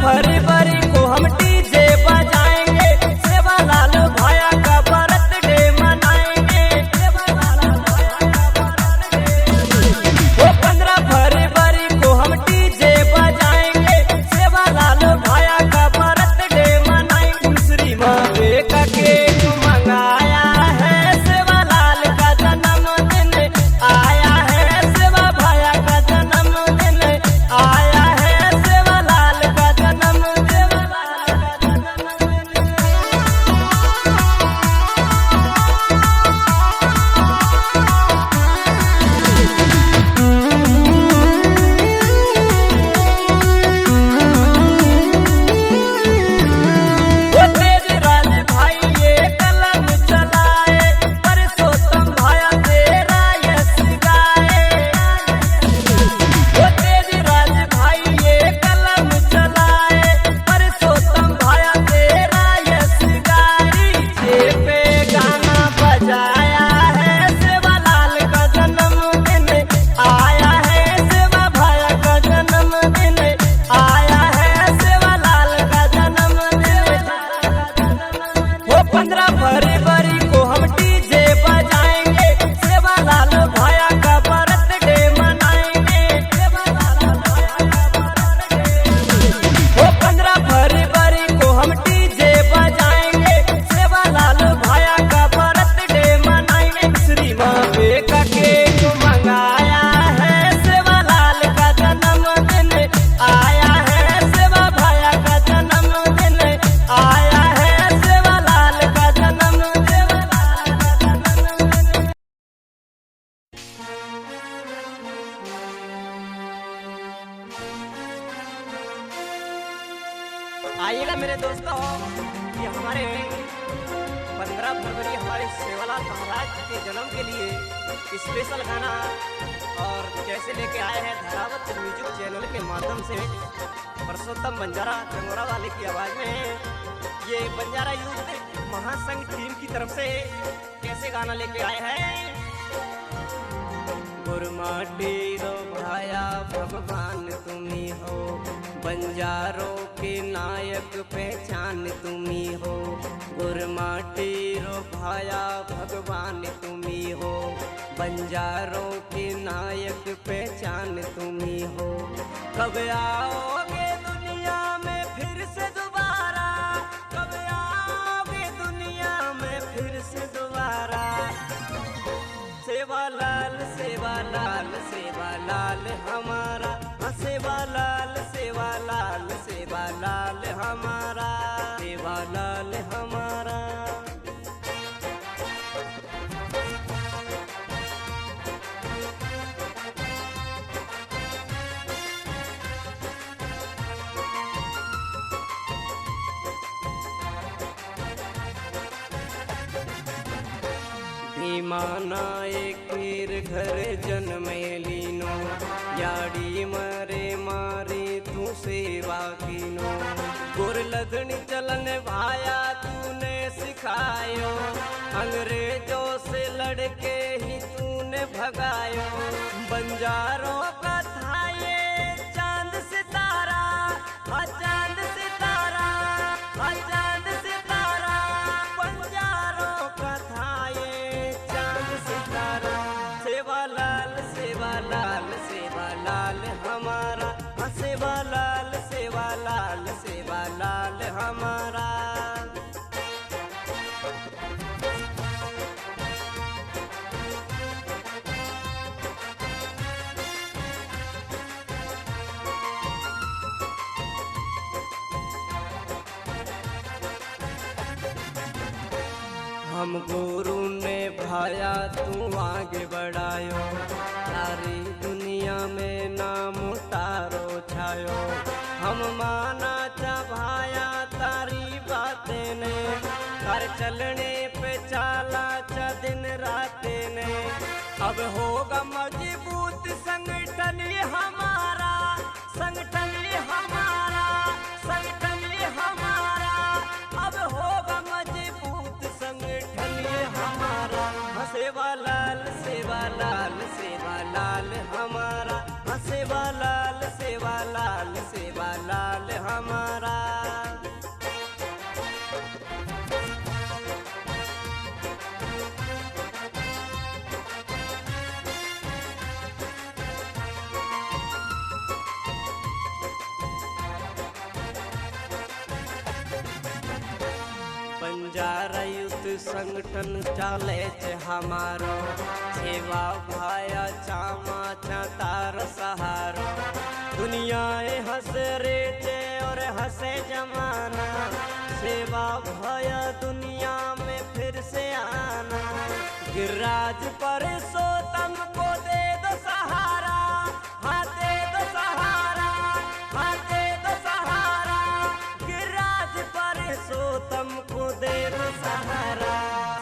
फरवरी को हम डीजे बजाएंगे, सेवा लाल भाया का बर्थडे मनाएंगे। वो 15 फरवरी को हम डीजे बजाएंगे, सेवा लाल भाया का बर्थडे मनाएंगे। दूसरी मावे का केक मंगाया है, सेवा लाल का जन्मदिन आया है, सेवा भाया का जन्मदिन आया है, सेवा लाल का जन्मदिन। वो तेज राज भाई ये कलम चलाए, परसोत्तम भाया तेरा यश गाए। वो तेज राज भाई ये कलम चलाए, परसोत्तम भाया तेरा यश गाए। डीजे पे गाना बजाया है, सेवा लाल का जन्मदिन आया है, सेवा भाया का जन्मदिन आया है, सेवा लाल का जन्मदिन। वो 15 फरवरी को हम डीजे बजाएंगे, सेवा लाल भाया का बर्थडे मनाएंगे। वो 15 फरवरी को हम डीजे बजाएंगे, सेवा लाल भाया का बर्थडे मनाएंगे। श्री मावे का केक मंगाया है, सेवा लाल का जन्मदिन आया है, सेवा भाया का जन्मदिन आया है, सेवा लाल का जन्मदिन। आइएगा मेरे दोस्तों, ये हमारे 15 फरवरी हमारे सेवालाल महाराज के जन्म के लिए स्पेशल गाना और कैसे लेके आए हैं धरावत म्यूजिक चैनल के माध्यम से परसोत्तम बंजारा चंगोरा वाले की आवाज में। ये बंजारा यूथ महासंघ टीम की तरफ से कैसे गाना लेके आए हैं। गुरमाटी रो भाया भगवान तुम्ही हो, बंजारों के नायक पहचान तुम्ही हो। गुरमाटी रो भाया भगवान तुम्ही हो, बंजारों के नायक पहचान तुम्ही हो। कब आओगे दुनिया में फिर से दोबारा, कब आओगे दुनिया में फिर से दोबारा। सेवा लाल सेवा लाल सेवा लाल हमारा, सेवा लाल सेवा लाल सेवा लाल हमारा, सेवा लाल हमारा। माना एक पीर घर जन्मे लीनो, याड़ी मरे मारे तू सेवा कीनो। गुर लगनी चलन भाया तूने सिखायो, अंग्रेजों से लड़के ही तूने भगायो। बंजारों का था ये चांद सितारा, चांद सितारा, चांद सितारा। बंजारों का था ये चांद सितारा। सेवा लाल सेवा लाल सेवा लाल हमारा, सेवा लाल सेवा लाल सेवा लाल हमारा। हम गुरु ने भाया तू आगे बढ़ायो, सारी दुनिया में नाम तारो छायो। हम माना चा भाया तारी बातें ने, कर चलने पे चाला चा दिन राते ने। अब होगा मजबूत संगठन ये हमारा, संगठन ये हमारा, संगठन ये हमारा। अब होगा मजबूत संगठन ये हमारा। सेवा लाल सेवा लाल सेवा लाल हमारा, सेवा लाल सेवा लाल सेवा लाल हमारा। संगठन चाले छे हमारो, सेवा भाया चामा तार सहारो। दुनियाए हंसे रे छे और हंसे जमाना, सेवा भाया दुनिया में फिर से आना। गिरिराज पर सोतम को दे दो सहारा, हाँ दे दो सहारा, हाँ दे दो सहारा। गिरिराज पर सोतम को दे दो सहारा।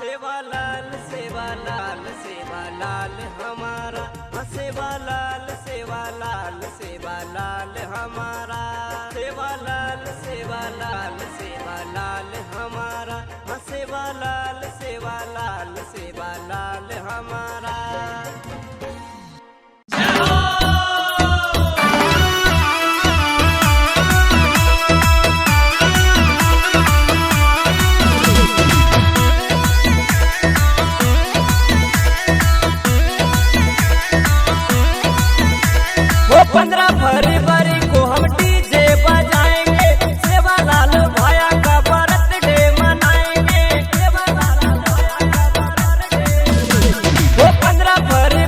सेवा लाल सेवा लाल सेवा लाल हमारा, हाँ सेवा लाल सेवा लाल सेवा लाल हमारा। सेवा लाल सेवा लाल सेवा लाल हमारा, हाँ सेवा लाल सेवा लाल सेवा लाल हमारा। वो 15 फरवरी को हम डीजे बजाएंगे, सेवा लाल भाया का बर्थडे मनाएंगे। सेवा लाल भाया का बर्थडे, वो 15 फरवरी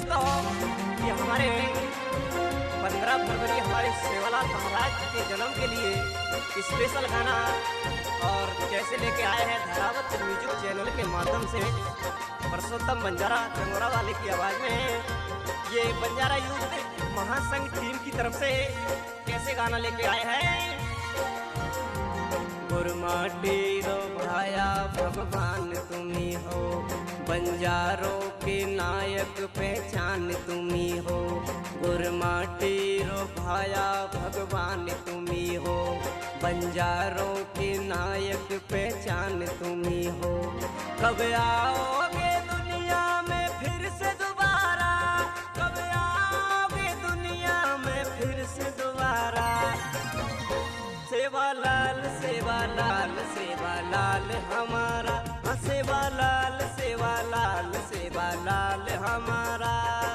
दोस्तों ये हमारे 15 फरवरी हमारे सेवालाल महाराज के जन्म के लिए स्पेशल गाना और कैसे लेके आए हैं धारावत म्यूजिक चैनल के माध्यम से परसोत्तम बंजारा चंगोरा वाले की आवाज में ये बंजारा यूथ महासंघ टीम की तरफ से कैसे गाना लेके आए हैं। गुरमाटी रो भाया भगवान तुम्ही हो, बंजारों के नायक पहचान तुम्ही हो। गुरमाटी रो भाया भगवान तुम्ही हो, बंजारों के नायक पहचान तुम्ही हो। कब आओगे दुनिया में फिर से दोबारा, कब आओगे दुनिया में फिर से दोबारा। सेवालाल सेवालाल सेवालाल हमारा, सेवालाल सेवालाल सेवालाल हमारा,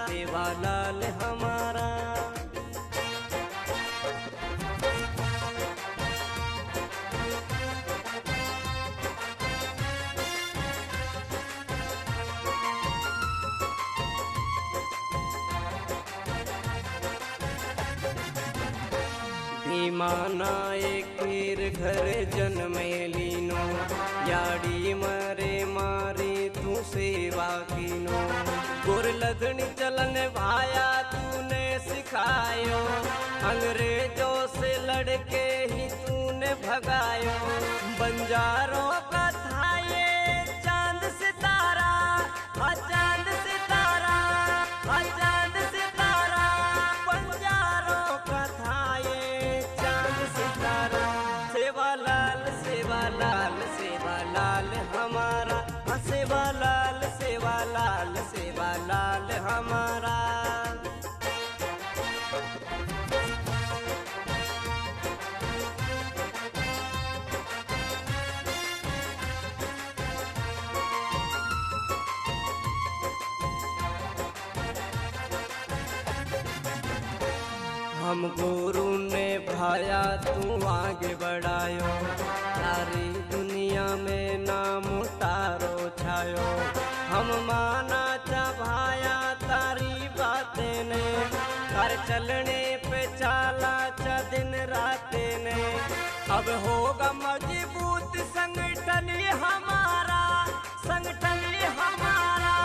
सेवालाल हमारा। माना एक फिर घर जन्मे लीनो, याड़ी मरे मारे तू सेवा कीनो। गुर लदनी चलन भाया तूने सिखायो, अंग्रेजों से लड़के ही तूने भगायो। बंजारों का था ये चांद सितारा, चांद सितारा, चांद सितारा। बंजारों का था ये चांद सितारा। सेवालाल सेवालाल सेवालाल हमारा, सेवालाल सेवालाल सेवालाल हमारा। हम गुरु ने भाया तू आगे बढ़ायो, सारी दुनिया में नाम तारो छायो। हम माना चा भाया तारी बातें ने, कर चलने पे चाला चा दिन राते ने। अब होगा मजबूत संगठन हमारा, संगठन हमारा,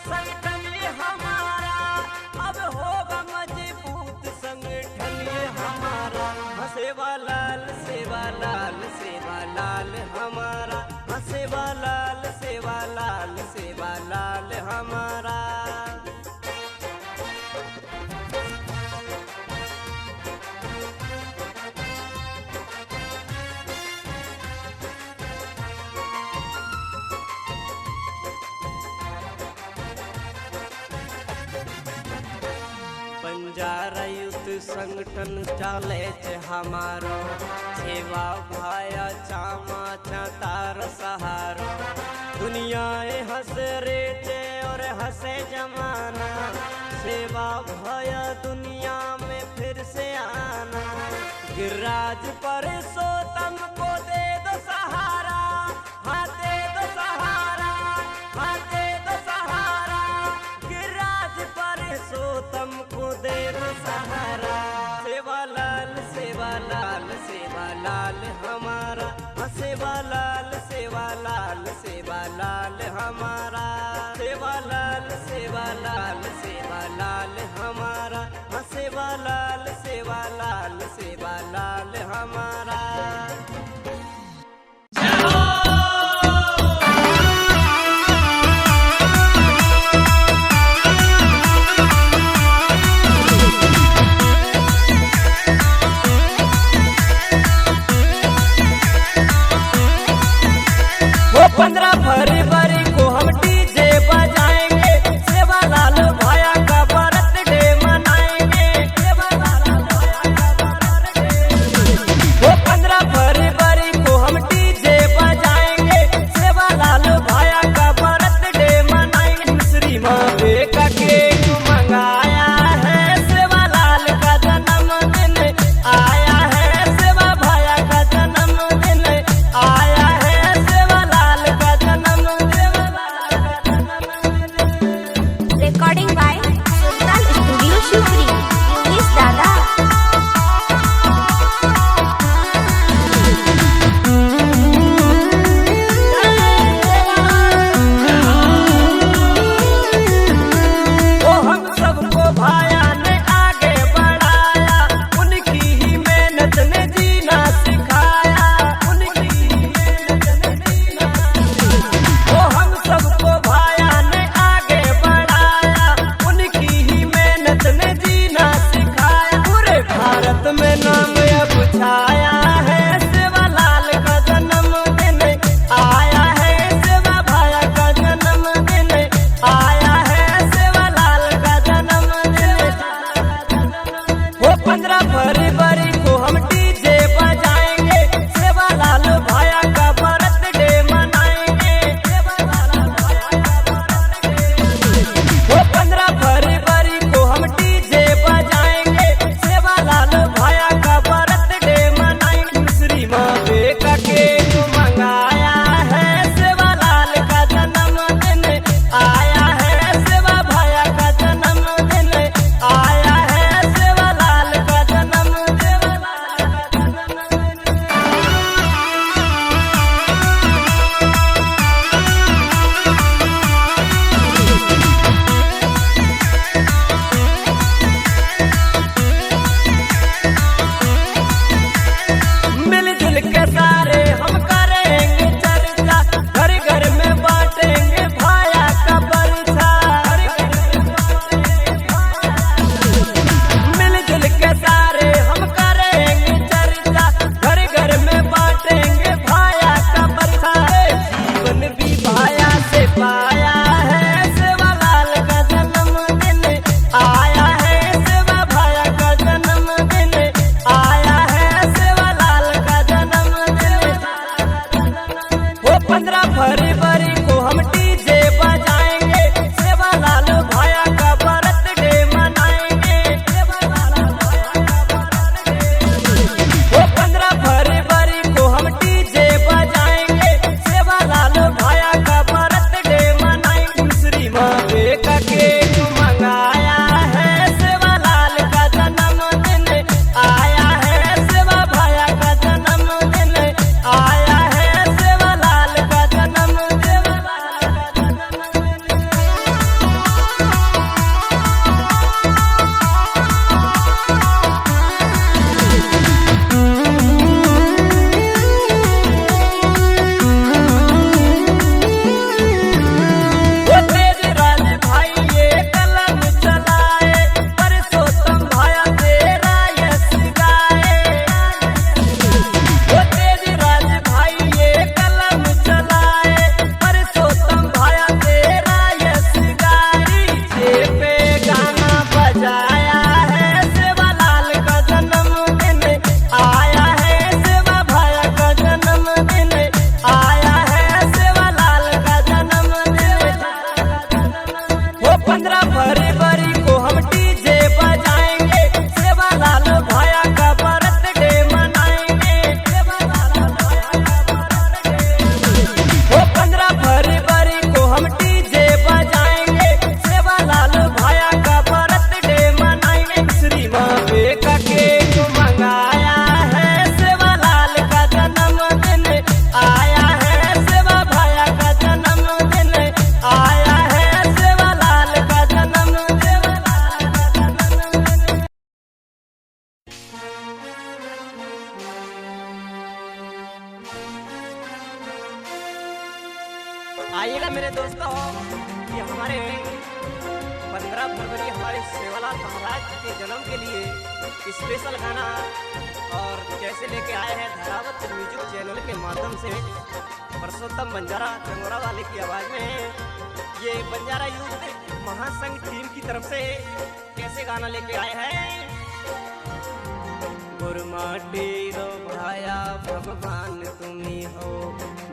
संगठन हमारा। अब होगा मजबूत संगठन हमारा। सेवालाल सेवालाल सेवालाल हमारा, सेवालाल सेवालाल सेवालाल हमारा। बंजारा यूथ संगठन चाले छे हमारो, सेवा भाया चामा तार सहारो। दुनियाए हंस रे छे और हंसे जमाना, सेवा भाया दुनिया में फिर से आना। गिरिराज पर सोतम को दे दो सहारा, हाँ दे दो सहारा, हाँ दे दो सहारा। गिरिराज पर सोतम को दे दो सहारा। सेवालाल सेवालाल सेवालाल हमारा, सेवालाल सेवालाल सेवालाल हमारा। सेवालाल सेवालाल सेवालाल हमारा, सेवालाल सेवालाल सेवालाल हमारा। वो 15 फरवरी को हम डीजे बजाएंगे, सेवालाल भाया का बर्थडे मनाएंगे। सेवालाल भाया का बर्थडे, वो के जन्म के लिए स्पेशल गाना और कैसे लेके आए हैं धरावत म्यूजिक चैनल के माध्यम से पुरुषोत्तम बंजारा चंगोरा वाले की आवाज में ये बंजारा यूथ महासंघ टीम की तरफ से कैसे गाना लेके आए हैं। गुरमाटी रो भाया भगवान तुम्ही हो,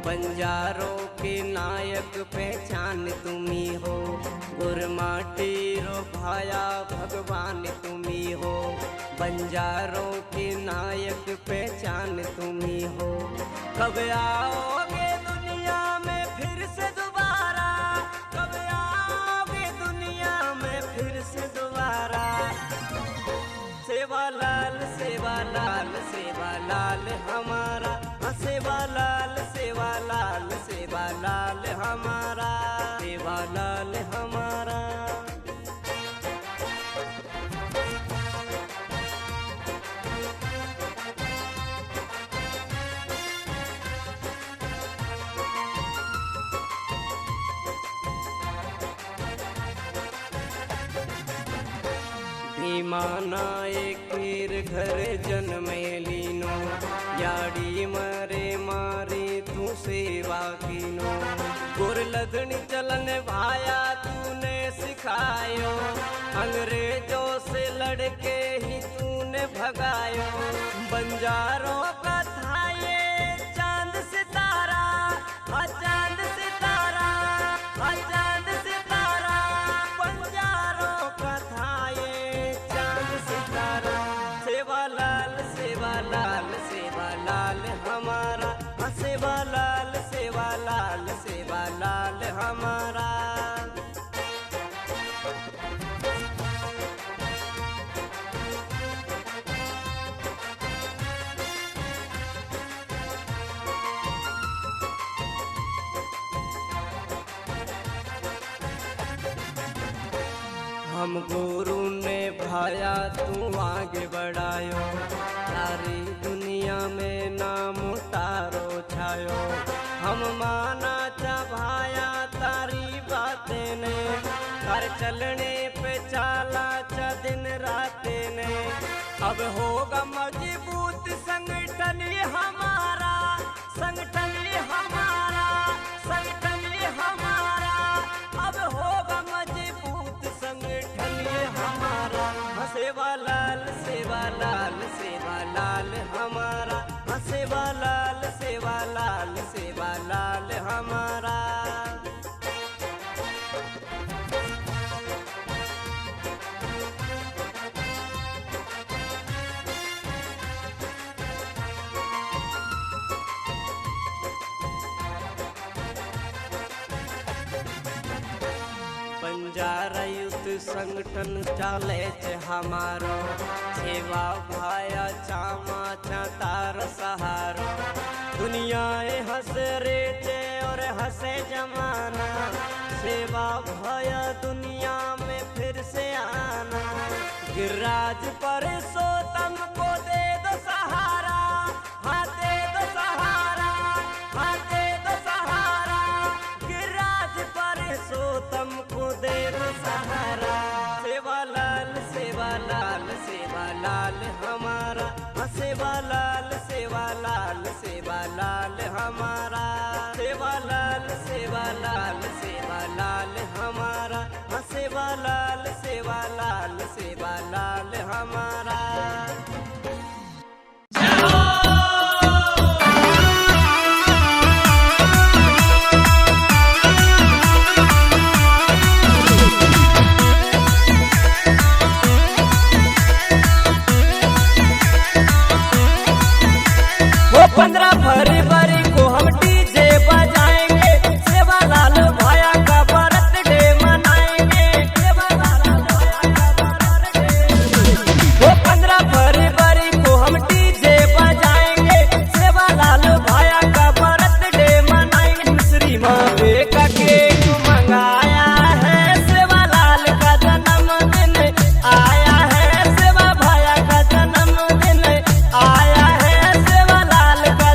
बंजारों के नायक पहचान तुम्ही हो। गुरमाटी रो भाया भगवान तुम्ही हो, बंजारों के नायक पहचान तुम्ही हो। कब आओगे दुनिया में फिर से दोबारा, कब आओगे दुनिया में फिर से दोबारा। सेवा लाल सेवा लाल सेवा लाल हमारा, सेवा लाल सेवा लाल सेवा लाल हमारा, सेवा लाल हमारा। माना एक घर जन्मे लीनो, याड़ी मरे मारे तू सेवा कीनो। गुर लदनी चलन भाया तूने सिखायो, अंग्रेजों से लड़के ही तूने भगायो। बंजारों का था ये चांद सितारा, चांद सितारा, चांद सितारा। बंजारों का था ये चांद सितारा। सेवा लाल सेवा लाल सेवा लाल हमारा, सेवा लाल सेवा लाल सेवा लाल हमारा। हम गुरु ने भाया तू आगे बढ़ायो, सारी दुनिया में नाम तारो छायो। हम माना चा भाया तारी बातें ने, कर चलने पे चाला चा दिन राते ने। अब होगा मजबूत संगठन ये हमारा, संगठन ये हमारा, संगठन ये हमारा। अब होगा मजबूत संगठन ये हमारा। सेवा लाल सेवा लाल सेवा लाल हमारा, सेवा लाल सेवा लाल सेवा लाल हमारा। बंजारा यूथ संगठन चाले छे हमारो, सेवा भाया चामा चा तार सहारो। दुनियाए हंस रे छे और हंसे जमाना, सेवा भाया दुनिया में फिर से आना। गिरिराज पुरुषोत्तम को दे दो सहारा, हाँ दे दो सहारा, हाँ दे दो सहारा। गिरिराज पुरुषोत्तम को दे दो सहारा। सेवा लाल सेवा लाल सेवा लाल हमारा, सेवा लाल सेवा लाल सेवा लाल हमारा। सेवा लाल सेवा लाल सेवा लाल हमारा, सेवा लाल सेवा लाल सेवा लाल हमारा। वो 15 फरवरी को हम डीजे बजाएंगे, सेवा लाल भाया का बर्थडे मनाएंगे। सेवा लाल भाया का बर्थडे। वो 15 फरवरी को हम डीजे बजाएंगे, सेवा लाल भाया का बर्थडे मनाएंगे। दूसरी माँ का केक मंगाया है, सेवा लाल का जन्मदिन आया है। सेवा भाया का जन्मदिन आया है, सेवा लाल का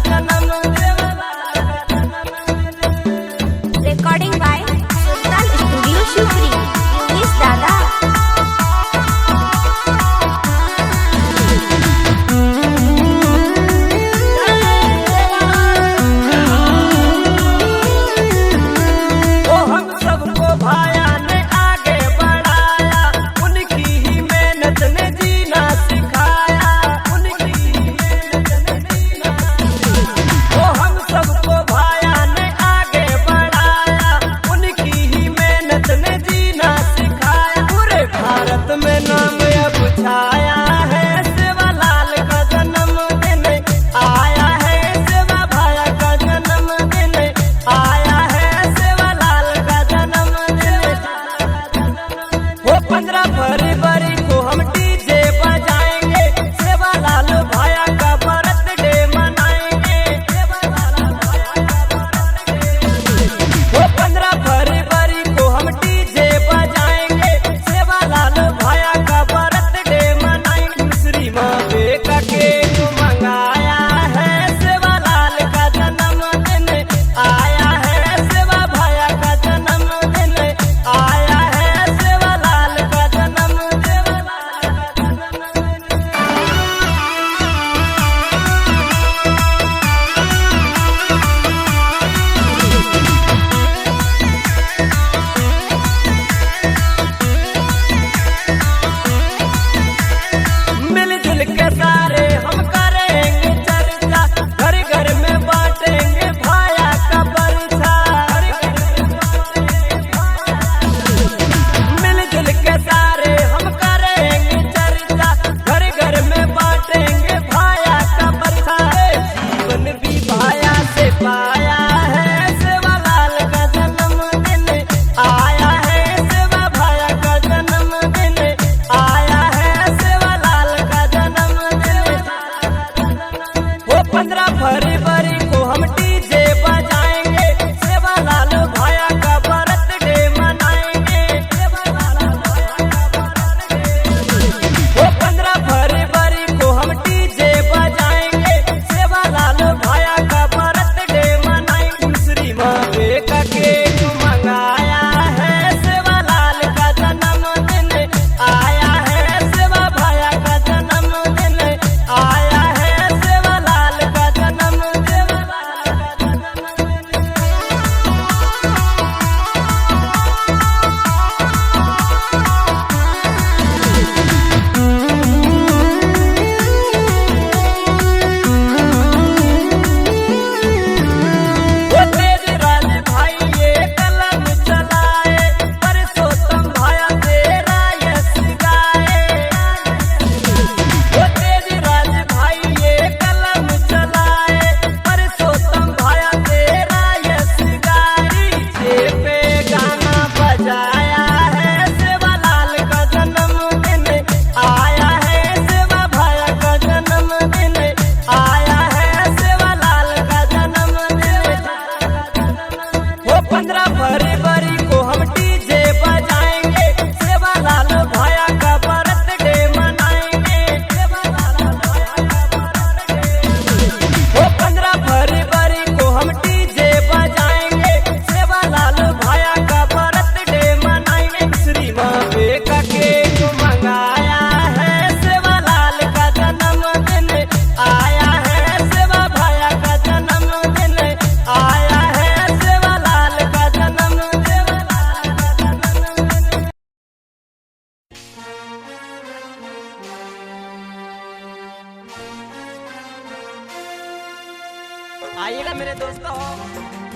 आइएगा मेरे दोस्तों,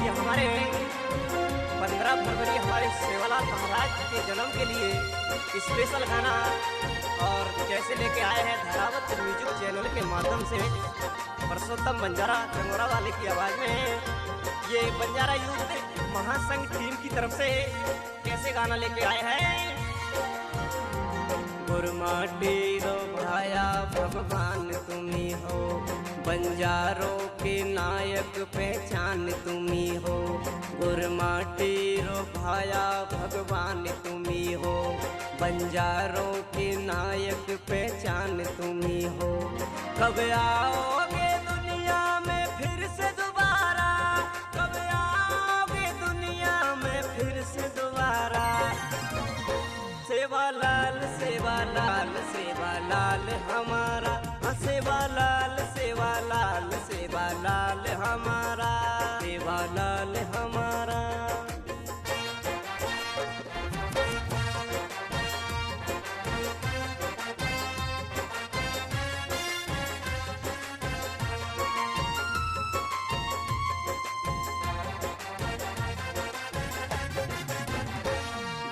ये हमारे 15 फरवरी हमारे सेवालाल महाराज के जन्म के लिए स्पेशल गाना और कैसे लेके आए हैं धरावत म्यूजिक चैनल के माध्यम से पुरुषोत्तम बंजारा चंगोरा वाले की आवाज में ये बंजारा यूथ महासंघ टीम की तरफ से कैसे गाना लेके आए हैं। गुरमाटी रो भाया भगवान तुम्ही हो, बंजारों के नायक पहचान तुम्ही हो। गुरमाटी रो भाया भगवान तुम्ही हो, बंजारों के नायक पहचान तुम्ही हो। कब आओगे दुनिया में फिर से दोबारा, कब आओगे दुनिया में फिर से दोबारा। सेवालाल सेवालाल सेवालाल हमारा, सेवालाल सेवालाल सेवालाल हमारा, सेवालाल हमारा।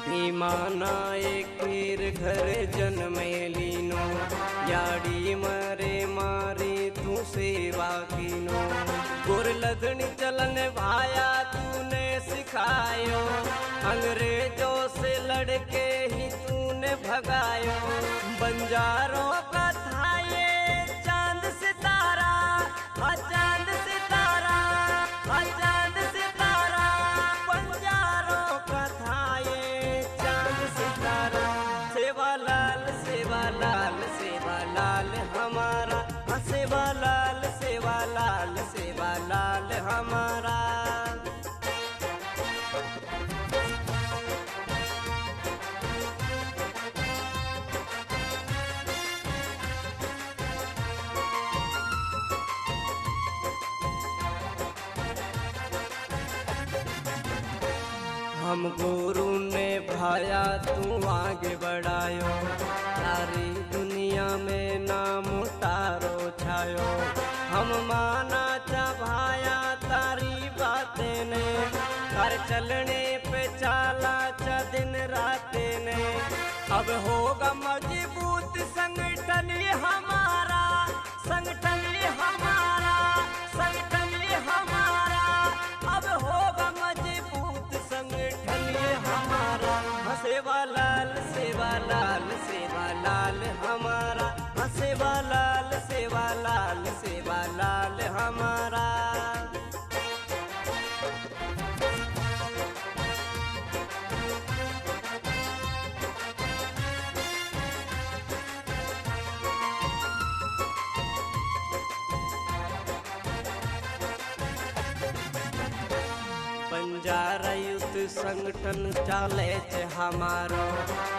भीमाना एक वीर घर जन्मे लीनो, याड़ी मरे मारे तू सेवा कीनो। गुरलधनी चलन भाया तूने सिखायो, अंग्रेजों से लड़के ही तूने भगायो। बंजारों का था ये चांद सितारा, चांद सितारा, चांद सितारा। बंजारों का था ये चांद सितारा। सेवालाल सेवालाल सेवालाल हमारा, सेवालाल सेवालाल सेवालाल हमारा। हम गुरु ने भाया तू आगे बढ़ायो, सारी दुनिया में नाम तारो छायो। हम माना चा भाया तारी बातें ने, कर चलने पे चाला चा दिन राते ने। अब होगा मजबूत संगठन ये हमारा, संगठन ये हमारा, संगठन ये हमारा। अब होगा मजबूत संगठन ये हमारा। सेवालाल सेवालाल सेवालाल हमारा, सेवालाल सेवालाल सेवालाल हमारा। बंजारा यूथ संगठन चाले छे हमारो,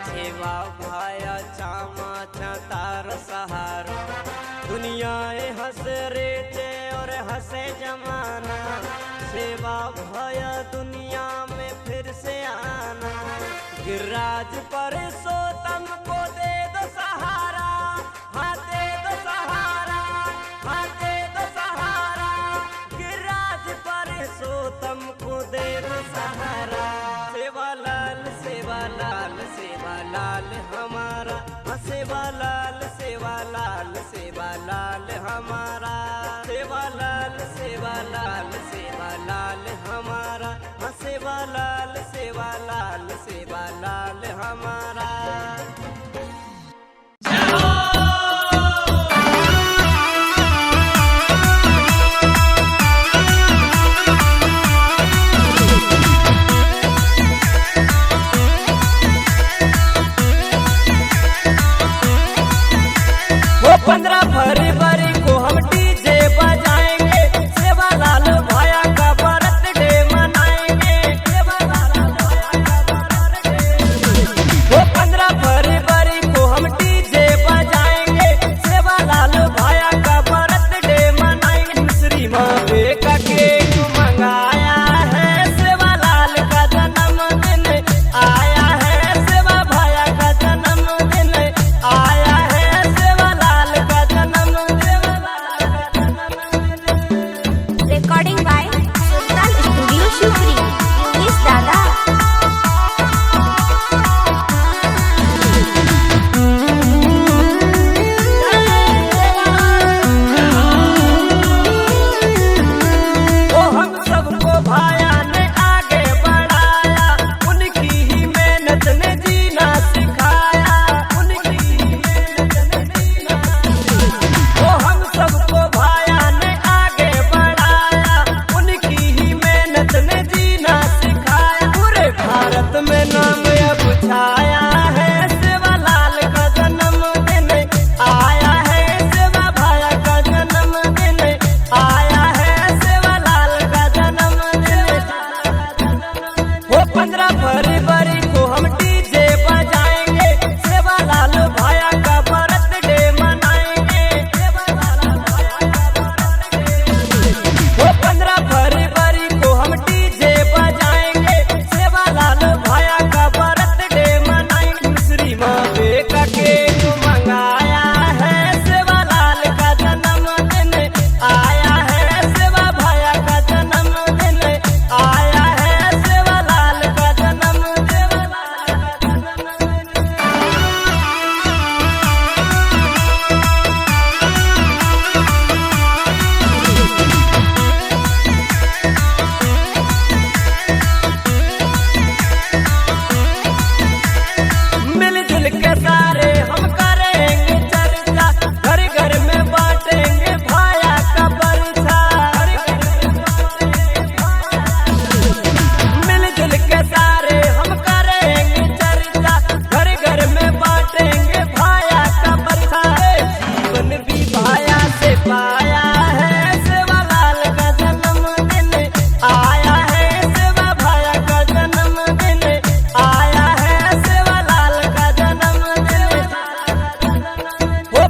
सेवा भाया चामा चा तार सहारो। दुनियाए हंस रे छे और हंसे जमाना, सेवा भाया दुनिया में फिर से आना। गिरिराज पुरुषोत्तम को दे दो सहारा, हाँ दे दो सहारा, हाँ दे दो सहारा। गिरिराज पुरुषोत्तम को दे दो सहारा। सेवालाल सेवालाल सेवालाल हमारा, सेवालाल सेवालाल सेवालाल हमारा। सेवालाल सेवालाल सेवालाल हमारा, सेवालाल सेवालाल सेवालाल हमारा। वो 15 फरवरी को हम डीजे बजाएंगे, सेवालाल भाया का बर्थडे मनाएंगे। सेवालाल भाया का बर्थडे, वो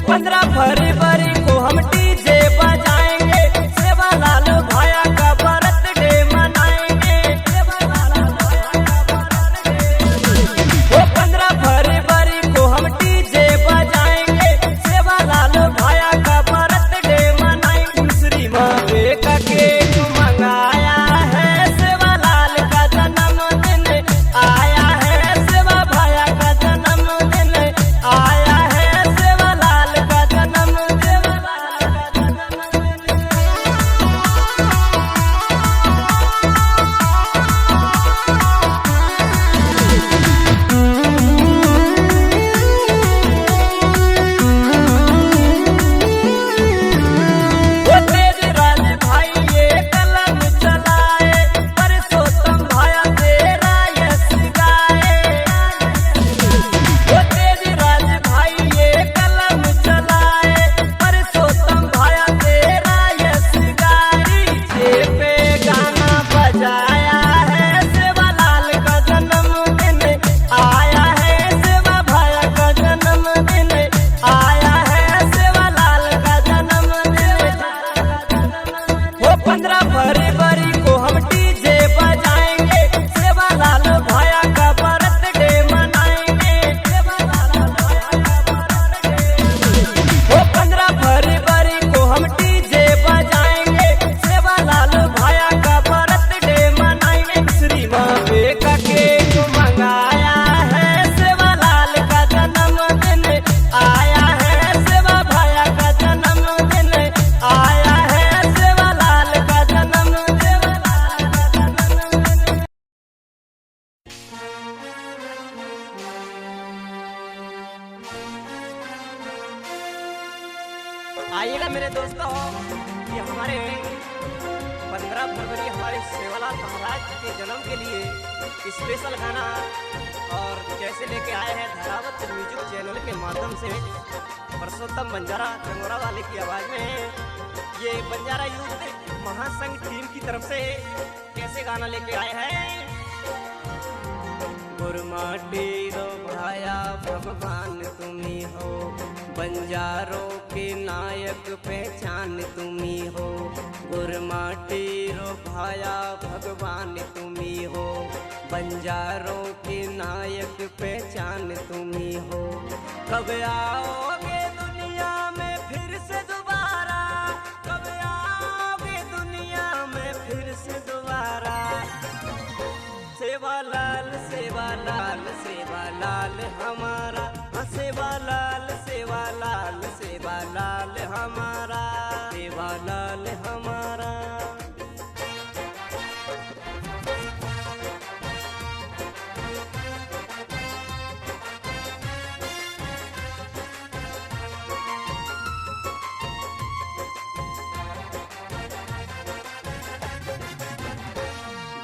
15 फरवरी को हम डीजे बजाएंगे, सेवालाल भाया का बर्थडे मनाएंगे। वो 15 फरवरी को हम डीजे बजाएंगे, सेवालाल भाया का बर्थडे मनाएंगे। दूसरी माँ का केक मंगाया है, सेवालाल का जन्मदिन आया है, सेवा भाया का जन्मदिन आया है, सेवालाल का जन्मदिन। वो तेज राज भाई ये कलम चलाए, परसोत्तम भाया तेरा यश गाए। वो तेज राज भाई ये कलम चलाए, परसोत्तम भाया तेरा यश गाए। डीजे पे गाना बजाया है, सेवालाल का जन्मदिन आया है, सेवा भाया का जन्मदिन आया है, सेवालाल का जन्मदिन। वो 15 फरवरी को हम डीजे बजाएंगे, सेवालाल भाया का बर्थडे मनाएंगे। वो 15 फरवरी को हम डीजे बजाएंगे, सेवालाल भाया का बर्थडे मनाएंगे। श्री माँ का केक मंगाया है, सेवालाल का जन्मदिन आया है, सेवा भाया का जन्मदिन आया है, सेवालाल का जन्मदिन। आइएगा मेरे दोस्तों, ये हमारे 15 फरवरी हमारे सेवालाल महाराज के जन्म के लिए स्पेशल गाना और कैसे लेके आए हैं धरावत म्यूजिक चैनल के माध्यम से परसोत्तम बंजारा चंगोरा वाले की आवाज में। ये बंजारा यूथ महासंघ टीम की तरफ से कैसे गाना लेके आए हैं। गुरमाटी रो भाया भगवान तुम्ही हो, बंजारों के नायक पहचान तुम्ही हो। गुरमाटी रो भाया भगवान तुम्ही हो, बंजारों के नायक पहचान तुम्ही हो। कब आओगे दुनिया में फिर से दोबारा, कब आओगे दुनिया में फिर से दोबारा। सेवालाल सेवालाल सेवालाल हमारा, सेवालाल सेवालाल सेवालाल हमारा, सेवालाल हमारा।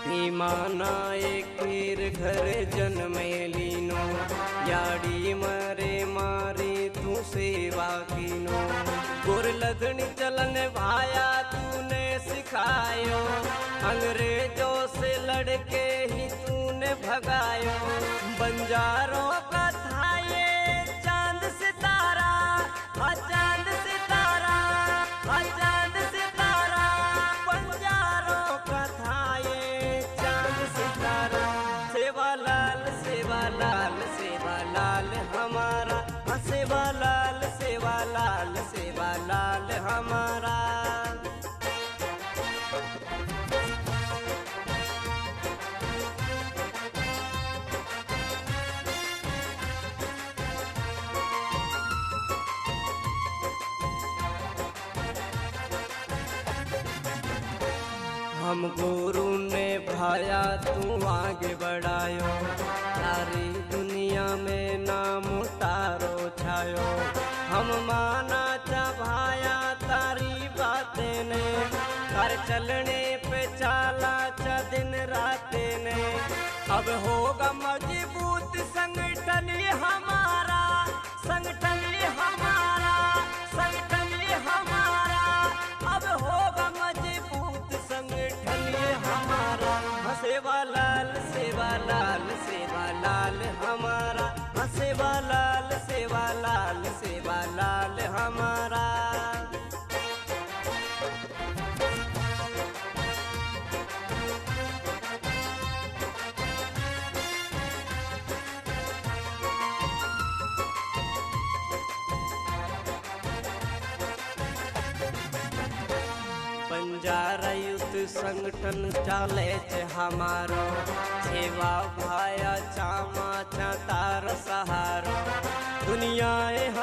भीमाना एक वीर घर जन्मे लीनो, याड़ी मरे मारे तू सेवा कीनो। गुरलधनी चलन भाया तूने सिखायो, अंग्रेजों से लड़के ही तूने भगायो। बंजारों का था ये चांद सितारा, चांद सितारा, चांद सितारा। बंजारों का था ये चांद सितारा। सेवालाल सेवालाल सेवालाल हमारा, सेवालाल सेवालाल सेवालाल हमारा। हम गुरु ने भाया तू आगे बढ़ायो, सारी दुनिया में नाम तारो छायो। हम माना चा भाया तारी बातें ने, कर चलने पे चाला चा दिन रातें ने। अब होगा मजबूत संगठन ये हमारा, संगठन ये हमारा, संगठन ये हमारा। अब होगा मजबूत संगठन ये हमारा। सेवालाल सेवालाल सेवालाल हमारा, सेवालाल सेवालाल सेवालाल हमारा। बंजारा युद्ध संगठन चाले छे हमारो सेवा भाया चाम